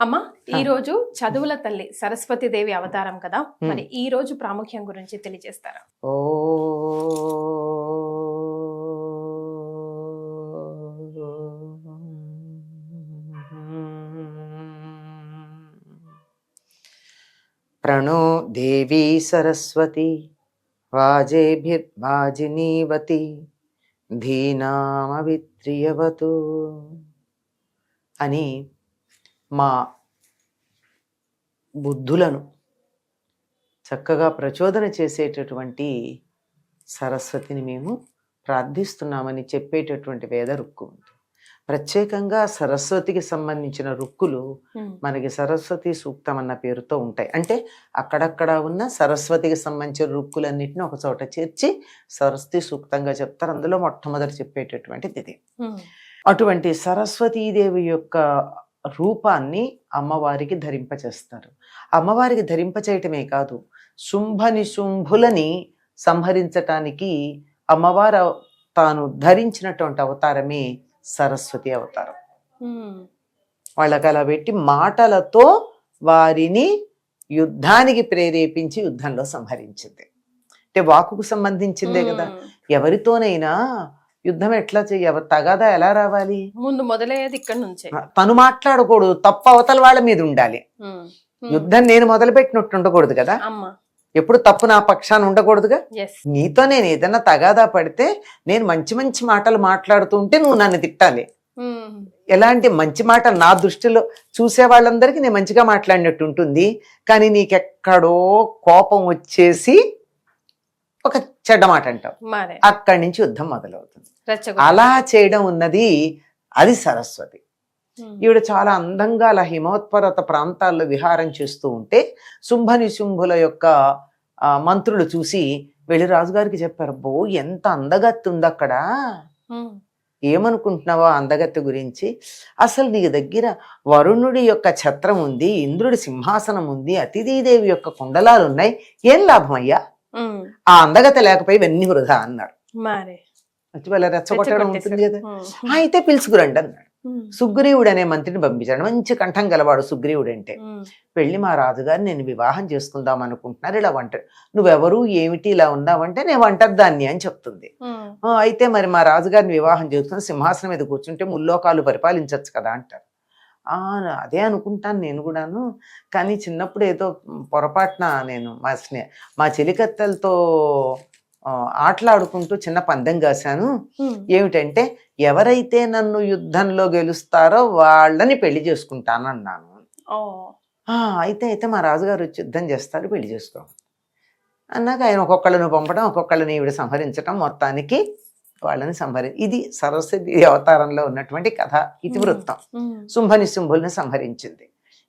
అమ్మ, ఈ రోజు చదువుల తల్లి సరస్వతీదేవి అవతారం కదా, మరి ఈ రోజు ప్రాముఖ్యం గురించి తెలియజేస్తారా? ఓ ప్రణో దేవీ సరస్వతి వాజేభిర్వాజినీవతి ధీనామవిత్రియవతు అని మా బుద్ధులను చక్కగా ప్రచోదన చేసేటటువంటి సరస్వతిని మేము ప్రార్థిస్తున్నామని చెప్పేటటువంటి వేద రుక్కు ఉంది. ప్రత్యేకంగా సరస్వతికి సంబంధించిన రుక్కులు మనకి సరస్వతి సూక్తం అన్న పేరుతో ఉంటాయి. అంటే అక్కడక్కడ ఉన్న సరస్వతికి సంబంధించిన రుక్కులన్నింటినీ ఒక చోట చేర్చి సరస్వతి సూక్తంగా చెప్తారు. అందులో మొట్టమొదటి చెప్పేటటువంటిది ఇది. అటువంటి సరస్వతీదేవి యొక్క రూపాన్ని అమ్మవారికి ధరింపచేస్తారు. అమ్మవారికి ధరింపచేయటమే కాదు, శుంభ నిశుంభులని సంహరించటానికి అమ్మవారు తాను ధరించినటువంటి అవతారమే సరస్వతి అవతారం. వాళ్ళకి అలా పెట్టి మాటలతో వారిని యుద్ధానికి ప్రేరేపించి యుద్ధంలో సంహరించింది. అంటే వాకుకు సంబంధించిందే కదా. ఎవరితోనైనా యుద్ధం ఎట్లా తగాదా ఎలా రావాలి? ముందు మొదలయ్యేది ఇక్కడ నుంచే. తను మాట్లాడకూడదు, తప్పు అవతల వాళ్ళ మీద ఉండాలి. యుద్ధం నేను మొదలు పెట్టినట్టు ఉండకూడదు కదా. ఎప్పుడు తప్పు నా పక్షాన ఉండకూడదుగా. నీతో నేను ఏదైనా తగాదా పడితే నేను మంచి మంచి మాటలు మాట్లాడుతుంటే నువ్వు నన్ను తిట్టాలి. ఎలాంటి మంచి మాటలు నా దృష్టిలో చూసే వాళ్ళందరికీ నేను మంచిగా మాట్లాడినట్టు ఉంటుంది. కానీ నీకెక్కడో కోపం వచ్చేసి ఒక చెడ్డ మాట అంటావు, అక్కడి నుంచి యుద్ధం మొదలవుతుంది. అలా చేయడం ఉన్నది అది సరస్వతి. ఈవిడ చాలా అందంగా అలా హిమోత్పర్వత ప్రాంతాల్లో విహారం చేస్తూ ఉంటే శుంభ నిశుంభుల యొక్క మంత్రులు చూసి వెళ్ళి రాజుగారికి చెప్పారు, బో ఎంత అందగత్తి ఉంది అక్కడ, ఏమనుకుంటున్నావా అందగత్తి గురించి? అసలు నీ దగ్గర వరుణుడి యొక్క ఛత్రం ఉంది, ఇంద్రుడి సింహాసనం ఉంది, అతిథీదేవి యొక్క కుండలాలు ఉన్నాయి, ఏం లాభం అయ్యా? ఆ అందగత్తి లేకపోయి ఇవన్నీ వృధా అన్నాడు. వాళ్ళ రెచ్చగొట్టడం ఉంటుంది కదా. అయితే పిలుచుకురండి అన్నాడు. సుగ్రీవుడు అనే మంత్రిని పంపించాడు. మంచి కంఠం గలవాడు సుగ్రీవుడు అంటే. వెళ్ళి మా రాజుగారిని నేను వివాహం చేసుకుందాం అనుకుంటున్నారు, ఇలా వంటారు. నువ్వెవరు ఏమిటి ఇలా ఉన్నావంటే నేను వంటద్దాన్ని అని చెప్తుంది. అయితే మరి మా రాజుగారిని వివాహం చేసుకుని సింహాసనం మీద కూర్చుంటే ముల్లోకాలు పరిపాలించవచ్చు కదా అంటారు. అదే అనుకుంటాను నేను కూడాను, కానీ చిన్నప్పుడు ఏదో పొరపాటున నేను మా చెలికత్తెలతో ఆటలాడుకుంటూ చిన్న పందెం కాశాను. ఏమిటంటే ఎవరైతే నన్ను యుద్ధంలో గెలుస్తారో వాళ్ళని పెళ్లి చేసుకుంటాను అన్నాను. అయితే మా రాజుగారు వచ్చి యుద్ధం చేస్తారు, పెళ్లి చేసుకో అన్నాక ఆయన ఒక్కొక్కళ్ళను పంపడం, ఒక్కొక్కళ్ళని ఈవిడ సంహరించడం, మొత్తానికి వాళ్ళని ఇది సరస్వతి అవతారంలో ఉన్నటువంటి కథ ఇతివృత్తం. శుంభ నిశుంభుల్ని సంహరించింది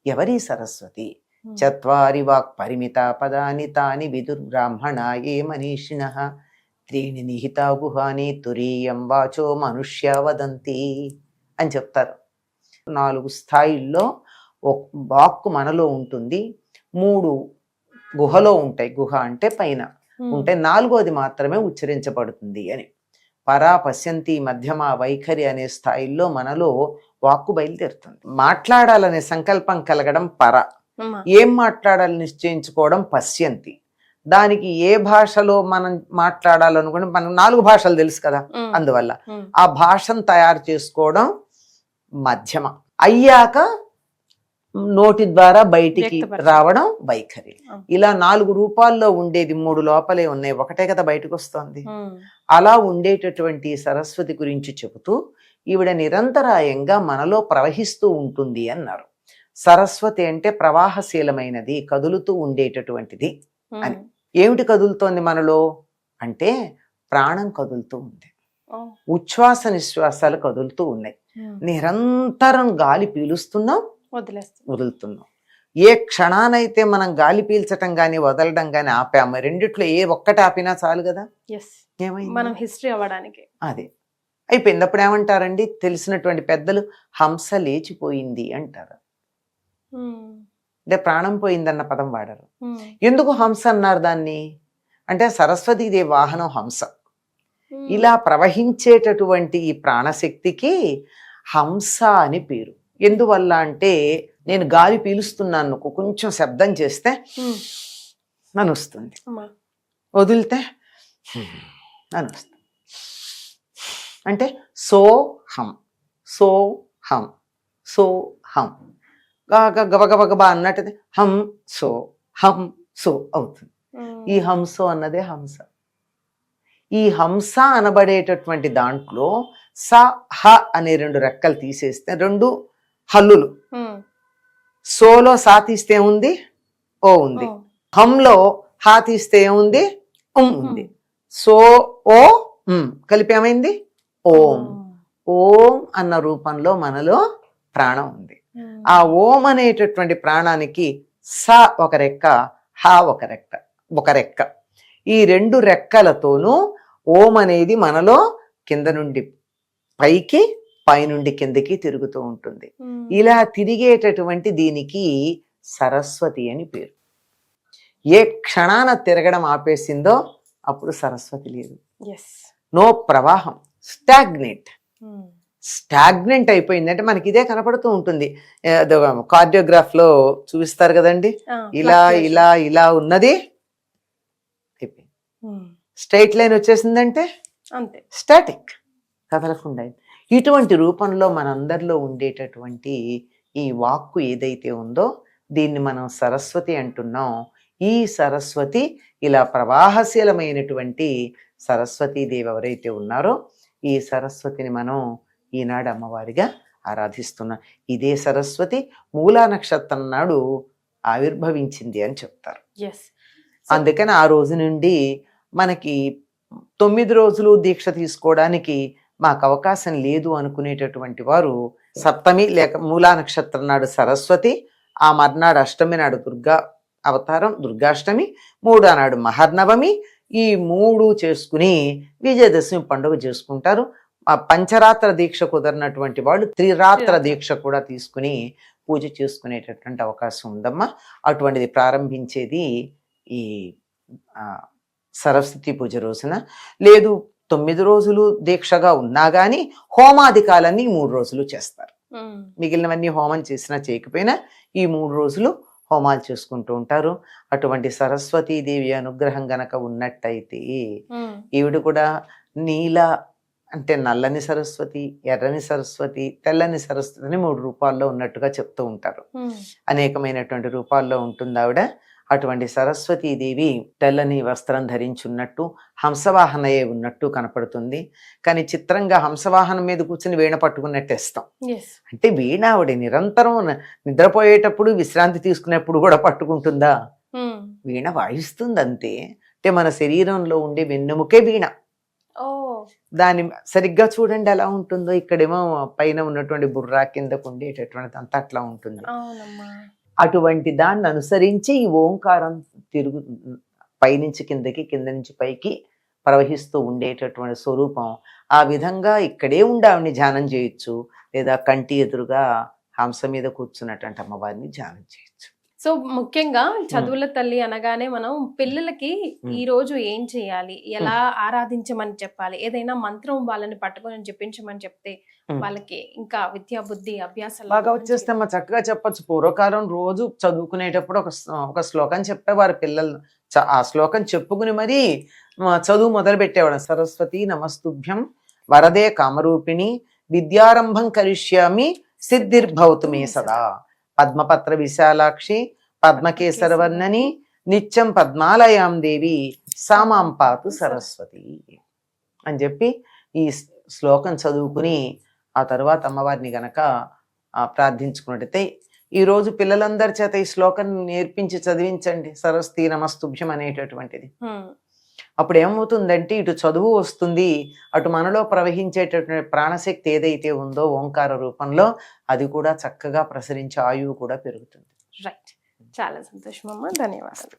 ఎవరి? సరస్వతి. చత్వారి వాక్ పరిమిత పదాని తాని విదుర్బ్రాహ్మణ ఏ మనీషిణః త్రీణి నిహితా గుహాని తురీయం వాచో మనుష్య వదంతి అని చెప్తారు. 4 స్థాయిల్లో వాక్కు మనలో ఉంటుంది, 3 గుహలో ఉంటాయి. గుహ అంటే పైన ఉంటే 4వది మాత్రమే ఉచ్చరించబడుతుంది అని. పరా పశ్యంతి మధ్యమ వైఖరి అనే స్థాయిల్లో మనలో వాక్కు బయలుదేరుతుంది. మాట్లాడాలనే సంకల్పం కలగడం పర, ఏం మాట్లాడాలని నిశ్చయించుకోవడం పశ్యంతి. దానికి ఏ భాషలో మనం మాట్లాడాలనుకుంటే మనం 4 భాషలు తెలుసు కదా, అందువల్ల ఆ భాషను తయారు చేసుకోవడం మధ్యమ. అయ్యాక నోటి ద్వారా బయటికి రావడం వైఖరి. ఇలా 4 రూపాల్లో ఉండేది 3 లోపలే ఉన్నాయి, ఒకటే కదా బయటకు వస్తుంది. అలా ఉండేటటువంటి సరస్వతి గురించి చెబుతూ ఈవిడ నిరంతరాయంగా మనలో ప్రవహిస్తూ ఉంటుంది అన్నారు. సరస్వతి అంటే ప్రవాహశీలమైనది, కదులుతూ ఉండేటటువంటిది అని. ఏమిటి కదులుతోంది మనలో అంటే ప్రాణం కదులుతూ ఉంది, ఉచ్ఛ్వాస నిశ్వాసాలు కదులుతూ ఉన్నాయి. నిరంతరం గాలి పీలుస్తున్నాం, వదులుతున్నాం. ఏ క్షణానైతే మనం గాలి పీల్చటం గాని వదలడం గాని ఆపాము, రెండిట్లో ఏ ఒక్కటి ఆపినా చాలు కదా. మనం హిస్టరీ అవ్వడానికి అదే అయిపోయింది. అప్పుడు ఏమంటారండి తెలిసినటువంటి పెద్దలు, హంస లేచిపోయింది అంటారు. అంటే ప్రాణం పోయిందన్న పదం వాడరు. ఎందుకు హంస అన్నారు దాన్ని అంటే సరస్వతీదేవి వాహనం హంస. ఇలా ప్రవహించేటటువంటి ఈ ప్రాణశక్తికి హంస అని పేరు. ఎందువల్ల అంటే నేను గాలి పీలుస్తున్నాను కొంచెం శబ్దం చేస్తే నన్ను వస్తుంది, అమ్మా. వదిలితే నన్ను వస్తుంది. అంటే సోహం సోహం సోహం, గబగబగబా అన్నట్టుది హం సో అవుతుంది. ఈ హంసో అన్నదే హంస. ఈ హంస అనబడేటటువంటి దాంట్లో స హ అనే 2 రెక్కలు తీసేస్తే 2 హల్లులు. సోలో సా తీస్తే ఉంది, ఓ ఉంది. హంలో హా తీస్తే ఉంది, ఉంది. సో ఓ కలిపేమైంది ఓం. ఓం అన్న రూపంలో మనలో ప్రాణం ఉంది. ఆ ఓం అనేటటువంటి ప్రాణానికి స ఒక రెక్క, హ ఒక రెక్క. ఈ 2 రెక్కలతోనూ ఓం అనేది మనలో కింద నుండి పైకి, పైనుండి కిందకి తిరుగుతూ ఉంటుంది. ఇలా తిరిగేటటువంటి దీనికి సరస్వతి అని పేరు. ఏ క్షణాన తిరగడం ఆపేసిందో అప్పుడు సరస్వతి లేదు. నో ప్రవాహం, స్టాగ్నెంట్ అయిపోయింది. అంటే మనకి ఇదే కనపడుతూ ఉంటుంది. కార్డియోగ్రాఫ్ లో చూపిస్తారు కదండి, ఇలా ఇలా ఇలా ఉన్నది అయిపోయింది. స్ట్రైట్ లైన్ వచ్చేసిందంటే అంతే, స్టాటిక్, కదలకుండా. ఇటువంటి రూపంలో మనందరిలో ఉండేటటువంటి ఈ వాక్కు ఏదైతే ఉందో దీన్ని మనం సరస్వతి అంటున్నాం. ఈ సరస్వతి ఇలా ప్రవాహశీలమైనటువంటి సరస్వతీదేవి ఎవరైతే ఉన్నారో ఈ సరస్వతిని మనం ఈనాడు అమ్మవారిగా ఆరాధిస్తున్నాం. ఇదే సరస్వతి మూలా నక్షత్రం నాడు ఆవిర్భవించింది అని చెప్తారు. అందుకని ఆ రోజు నుండి మనకి 9 రోజులు దీక్ష తీసుకోవడానికి మాకు అవకాశం లేదు అనుకునేటటువంటి వారు సప్తమి లేక మూలా నక్షత్రం నాడు సరస్వతి, ఆ మర్నాడు అష్టమి నాడు దుర్గా అవతారం దుర్గాష్టమి, 3వ నాడు మహర్నవమి, ఈ 3 చేసుకుని విజయదశమి పండుగ చేసుకుంటారు. ఆ పంచరాత్ర దీక్ష కుదరినటువంటి వాళ్ళు త్రిరాత్ర దీక్ష కూడా తీసుకుని పూజ చేసుకునేటటువంటి అవకాశం ఉందమ్మా. అటువంటిది ప్రారంభించేది ఈ సరస్వతి పూజ రోజున. లేదు 9 రోజులు దీక్షగా ఉన్నా గాని హోమాధికాలన్నీ 3 రోజులు చేస్తారు. మిగిలినవన్నీ హోమం చేసినా చేయకపోయినా ఈ 3 రోజులు హోమాలు చేసుకుంటూ ఉంటారు. అటువంటి సరస్వతీదేవి అనుగ్రహం గనక ఉన్నట్టయితే ఈవిడ కూడా నీల అంటే నల్లని సరస్వతి, ఎర్రని సరస్వతి, తెల్లని సరస్వతి అని 3 రూపాల్లో ఉన్నట్టుగా చెప్తూ ఉంటారు. అనేకమైనటువంటి రూపాల్లో ఉంటుంది ఆవిడ. అటువంటి సరస్వతీదేవి తెల్లని వస్త్రం ధరించున్నట్టు హంసవాహనయే ఉన్నట్టు కనపడుతుంది. కానీ చిత్రంగా హంసవాహనం మీద కూర్చుని వీణ పట్టుకున్నట్టేస్తాం. అంటే వీణ ఆవిడ నిరంతరం నిద్రపోయేటప్పుడు విశ్రాంతి తీసుకునేప్పుడు కూడా పట్టుకుంటుందా? వీణ వాయిస్తుంది అంతే. అంటే మన శరీరంలో ఉండే వెన్నెముకే వీణ. దాన్ని సరిగ్గా చూడండి ఎలా ఉంటుందో. ఇక్కడేమో పైన ఉన్నటువంటి బుర్రా కిందకు ఉండేటటువంటిది అంతా అట్లా ఉంటుంది. అటువంటి దాన్ని అనుసరించి ఈ ఓంకారం పైనుంచి కిందకి, కింద నుంచి పైకి ప్రవహిస్తూ ఉండేటటువంటి స్వరూపం. ఆ విధంగా ఇక్కడే ఉండి ఆవిడని ధ్యానం చేయొచ్చు, లేదా కంటి ఎదురుగా హంస మీద కూర్చున్నటువంటి అమ్మవారిని ధ్యానం చేయొచ్చు. సో ముఖ్యంగా చదువుల తల్లి అనగానే మనం పిల్లలకి ఈ రోజు ఏం చేయాలి, ఎలా ఆరాధించమని చెప్పాలి, ఏదైనా మంత్రం వాళ్ళని పట్టుకొని చెప్పించమని చెప్తే వాళ్ళకి ఇంకా విద్యా బుద్ధి అభ్యాసాలు బాగా వచ్చేస్తే చక్కగా చెప్పచ్చు. పూర్వకాలం రోజు చదువుకునేటప్పుడు ఒక శ్లోకం చెప్పేవారు పిల్లలు. ఆ శ్లోకం చెప్పుకుని మరీ చదువు మొదలు పెట్టేవాడు. సరస్వతి నమస్తుభ్యం వరదే కామరూపిణి విద్యారంభం కరిష్యామి సిద్ధిర్భవతు మే సదా పద్మపత్ర విశాలాక్షి పద్మకేసరవర్ణని నిత్యం పద్మాలయాం దేవి సామాం పాతు సరస్వతి అని చెప్పి ఈ శ్లోకం చదువుకుని ఆ తర్వాత అమ్మవారిని గనక ప్రార్థించుకున్నట్టయితే, ఈరోజు పిల్లలందరి చేత ఈ శ్లోకం నేర్పించి చదివించండి, సరస్వతి నమస్తుభ్యం అనేటటువంటిది. అప్పుడు ఏమవుతుందంటే ఇటు చదువు వస్తుంది, అటు మనలో ప్రవహించేటటువంటి ప్రాణశక్తి ఏదైతే ఉందో ఓంకార రూపంలో అది కూడా చక్కగా ప్రసరించి ఆయువు కూడా పెరుగుతుంది. రైట్, చాలా సంతోషం అమ్మా, ధన్యవాదాలు.